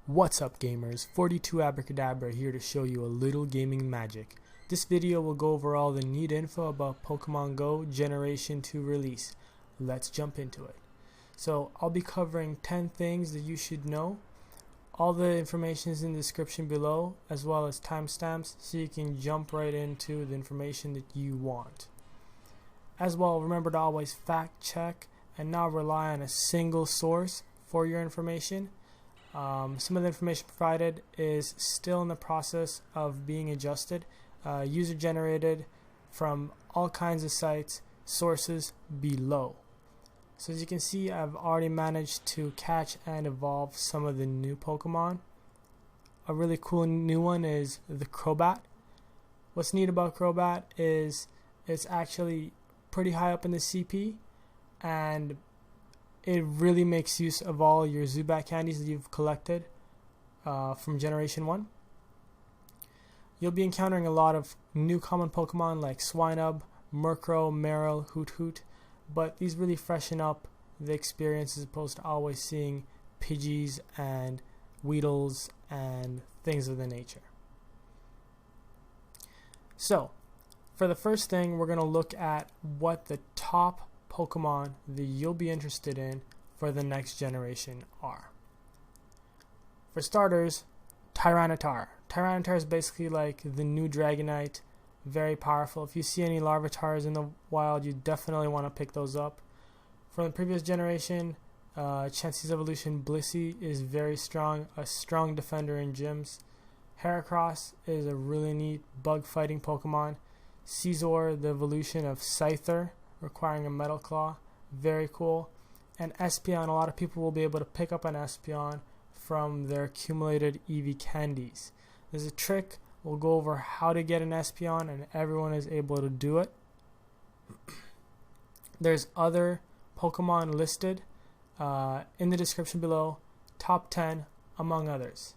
What's up gamers, 42 Abracadabra here to show you a little gaming magic. This video will go over all the neat info about Pokemon Go Generation 2 release. Let's jump into it. So I'll be covering 10 things that you should know. All the information is in the description below, as well as timestamps, so you can jump right into the information that you want. As well, remember to always fact check and not rely on a single source for your information. Some of the information provided is still in the process of being adjusted, user generated from all kinds of sites, sources below. So as you can see, I've already managed to catch and evolve some of the new Pokemon. A really cool new one is the Crobat. What's neat about Crobat is it's actually pretty high up in the CP, and it really makes use of all your Zubat candies that you've collected from Generation 1. You'll be encountering a lot of new common Pokemon like Swinub, Murkrow, Marill, Hoothoot, but these really freshen up the experience as opposed to always seeing Pidgeys and Weedles and things of the nature. So, for the first thing, we're going to look at what the top Pokemon that you'll be interested in for the next generation are. For starters, Tyranitar. Tyranitar is basically like the new Dragonite, very powerful. If you see any Larvitars in the wild, you definitely want to pick those up. From the previous generation, Chansey's evolution Blissey is very strong, a strong defender in gyms. Heracross is a really neat bug fighting Pokemon. Scizor, the evolution of Scyther, requiring a Metal Claw, very cool. And Espeon, a lot of people will be able to pick up an Espeon from their accumulated EV candies. There's a trick, we'll go over how to get an Espeon, and everyone is able to do it. There's other Pokemon listed in the description below, top 10 among others.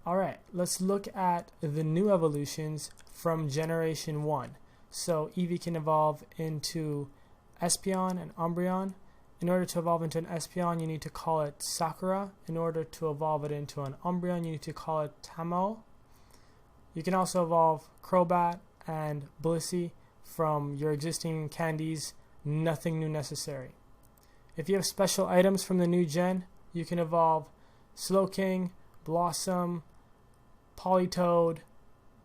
Alright, let's look at the new evolutions from Generation 1. So Eevee can evolve into Espeon and Umbreon. In order to evolve into an Espeon, you need to call it Sakura. In order to evolve it into an Umbreon, you need to call it Tamao. You can also evolve Crobat and Blissey from your existing candies. Nothing new necessary. If you have special items from the new gen, you can evolve Slowking, Blossom, Politoed,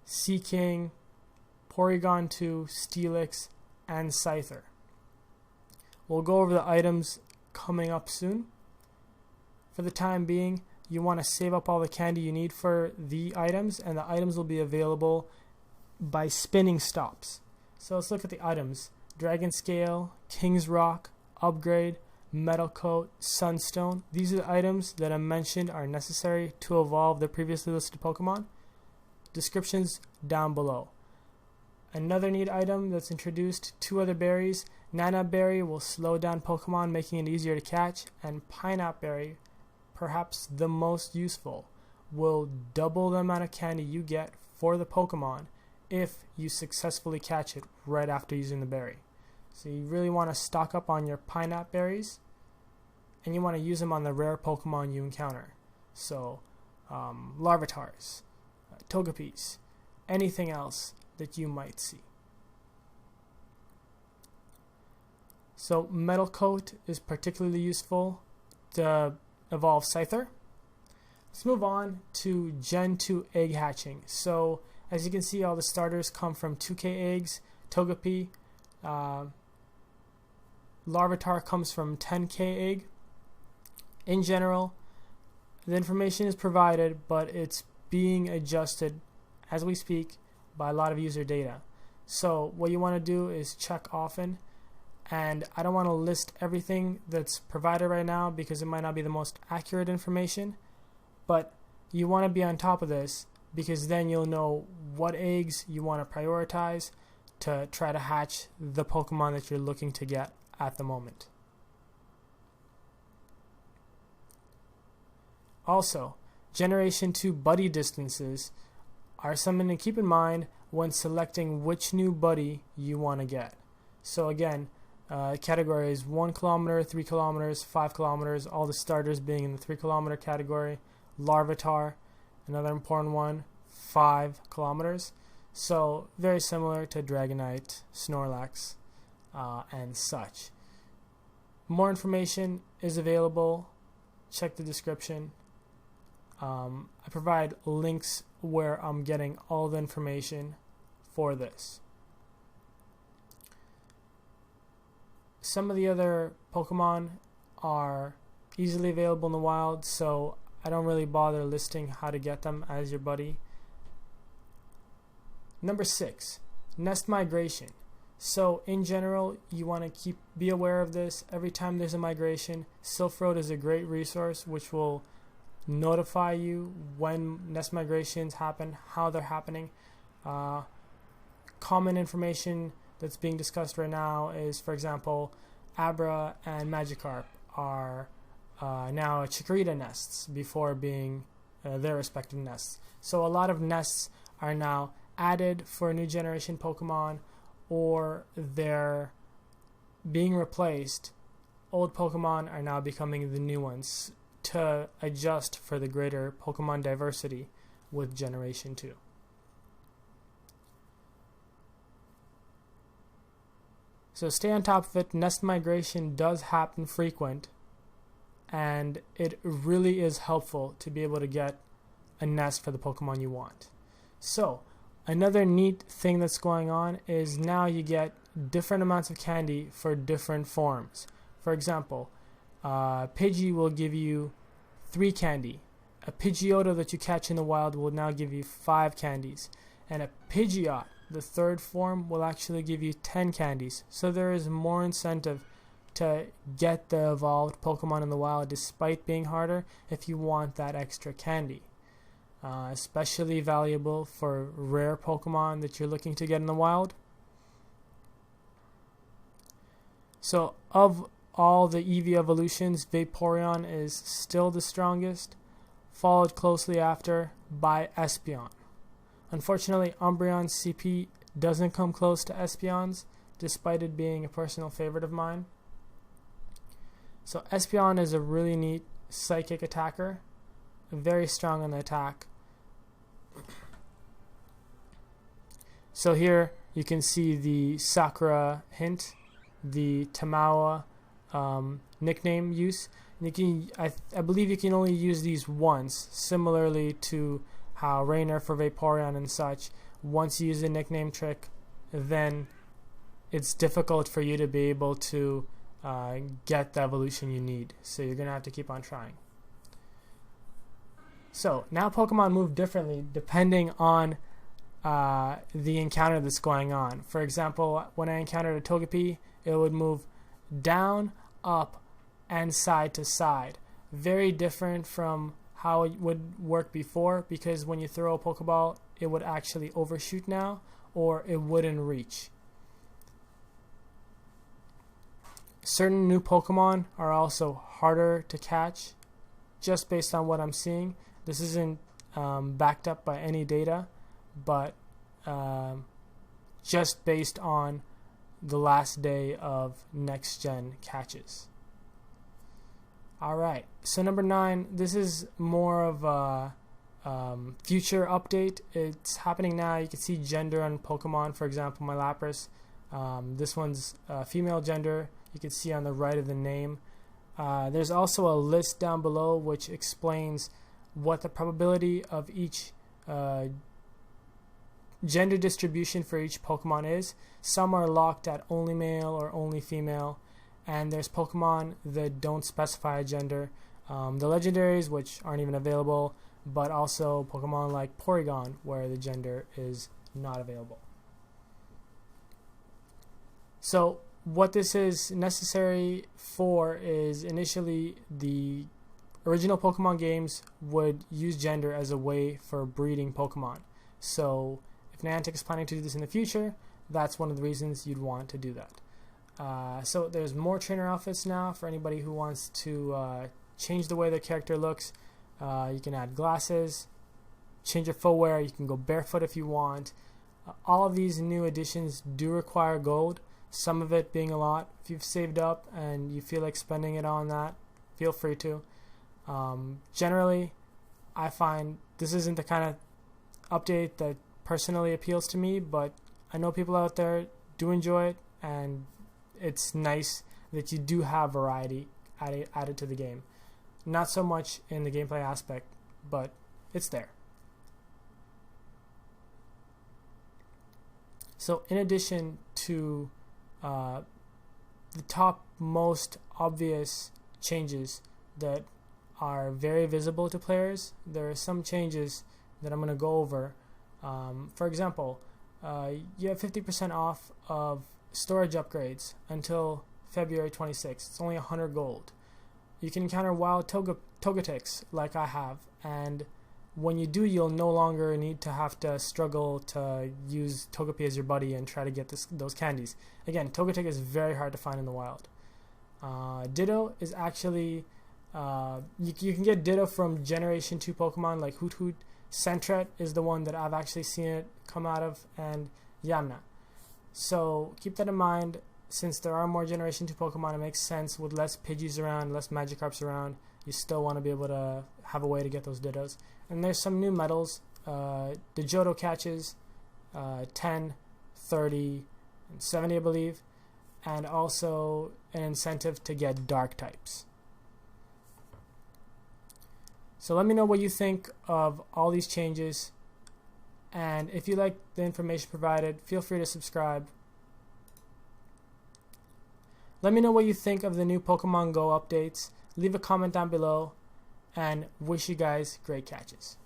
Seaking, Porygon 2, Steelix, and Scyther. We'll go over the items coming up soon. For the time being, you want to save up all the candy you need for the items, and the items will be available by spinning stops. So let's look at the items. Dragon Scale, King's Rock, Upgrade, Metal Coat, Sunstone. These are the items that I mentioned are necessary to evolve the previously listed Pokemon. Descriptions down below. Another neat item that's introduced, 2 other berries. Nana Berry will slow down Pokemon, making it easier to catch, and Pineapple Berry, perhaps the most useful, will double the amount of candy you get for the Pokemon if you successfully catch it right after using the berry. So you really want to stock up on your Pineapple Berries, and you want to use them on the rare Pokemon you encounter. So Larvitars, Togepis, anything else that you might see. So Metal Coat is particularly useful to evolve Scyther. Let's move on to Gen 2 egg hatching. So as you can see, all the starters come from 2K eggs. Togepi, Larvitar comes from 10K egg. In general, the information is provided, but it's being adjusted as we speak by a lot of user data. So what you want to do is check often, and I don't want to list everything that's provided right now because it might not be the most accurate information, but you want to be on top of this because then you'll know what eggs you want to prioritize to try to hatch the Pokemon that you're looking to get at the moment. Also, Generation 2 buddy distances are something to keep in mind when selecting which new buddy you want to get. So again, category is 1 kilometer, 3 kilometers, 5 kilometers, all the starters being in the 3 kilometer category. Larvitar, another important one, 5 kilometers. So very similar to Dragonite, Snorlax, and such. More information is available. Check the description. I provide links where I'm getting all the information for this. Some of the other Pokemon are easily available in the wild, so I don't really bother listing how to get them as your buddy. Number 6, nest migration. So in general, you want to be aware of this. Every time there's a migration, Silph Road is a great resource which will notify you when nest migrations happen, how they're happening. Common information that's being discussed right now is, for example, Abra and Magikarp are now Chikorita nests before being their respective nests. So a lot of nests are now added for new generation Pokemon, or they're being replaced. Old Pokemon are now becoming the new ones to adjust for the greater Pokemon diversity with Generation 2. So stay on top of it. Nest migration does happen frequent, and it really is helpful to be able to get a nest for the Pokemon you want. So another neat thing that's going on is now you get different amounts of candy for different forms. For example, Pidgey will give you 3 candy. A Pidgeotto that you catch in the wild will now give you 5 candies. And a Pidgeot, the 3rd form, will actually give you 10 candies. So there is more incentive to get the evolved Pokemon in the wild despite being harder if you want that extra candy. Especially valuable for rare Pokemon that you're looking to get in the wild. So of all the Eevee evolutions, Vaporeon is still the strongest, followed closely after by Espeon. Unfortunately, Umbreon's CP doesn't come close to Espeon's, despite it being a personal favorite of mine. So Espeon is a really neat psychic attacker, very strong on the attack. So here you can see the Sakura hint, the Tamawa nickname use. I believe you can only use these once, similarly to how Rainer for Vaporeon and such. Once you use the nickname trick, then it's difficult for you to be able to get the evolution you need. So you're going to have to keep on trying. So now Pokemon move differently depending on the encounter that's going on. For example, when I encountered a Togepi, it would move down, up, and side to side. Very different from how it would work before, because when you throw a Pokeball, it would actually overshoot now, or it wouldn't reach. Certain new Pokemon are also harder to catch, just based on what I'm seeing. This isn't backed up by any data, but just based on the last day of next gen catches. Alright, so number 9, this is more of a future update. It's happening now. You can see gender on Pokemon, for example, my Lapras. This one's female gender. You can see on the right of the name. There's also a list down below which explains what the probability of each gender distribution for each Pokemon is. Some are locked at only male or only female, and there's Pokemon that don't specify a gender. The legendaries, which aren't even available, but also Pokemon like Porygon, where the gender is not available. So what this is necessary for is, initially the original Pokemon games would use gender as a way for breeding Pokemon. So if Niantic is planning to do this in the future, that's one of the reasons you'd want to do that. So there's more trainer outfits now for anybody who wants to change the way their character looks. You can add glasses, change your footwear, you can go barefoot if you want. All of these new additions do require gold, some of it being a lot. If you've saved up and you feel like spending it on that, feel free to. Generally, I find this isn't the kind of update that personally appeals to me, but I know people out there do enjoy it, and it's nice that you do have variety added to the game. Not so much in the gameplay aspect, but it's there. So in addition to the top most obvious changes that are very visible to players, there are some changes that I'm going to go over. For example, you have 50% off of storage upgrades until February 26th. It's only 100 gold. You can encounter wild Togetix like I have, and when you do, you'll no longer need to have to struggle to use Togepi as your buddy and try to get those candies. Again, Togetic is very hard to find in the wild. Ditto is actually, you can get Ditto from Generation 2 Pokemon like Hoot Hoot. Sentret is the one that I've actually seen it come out of, and Yamna. So keep that in mind. Since there are more Generation 2 Pokemon, it makes sense with less Pidgeys around, less Magikarps around. You still want to be able to have a way to get those Dittos. And there's some new medals. The Johto catches 10, 30, and 70, I believe. And also an incentive to get Dark types. So let me know what you think of all these changes. And if you like the information provided, feel free to subscribe. Let me know what you think of the new Pokemon Go updates. Leave a comment down below, and wish you guys great catches.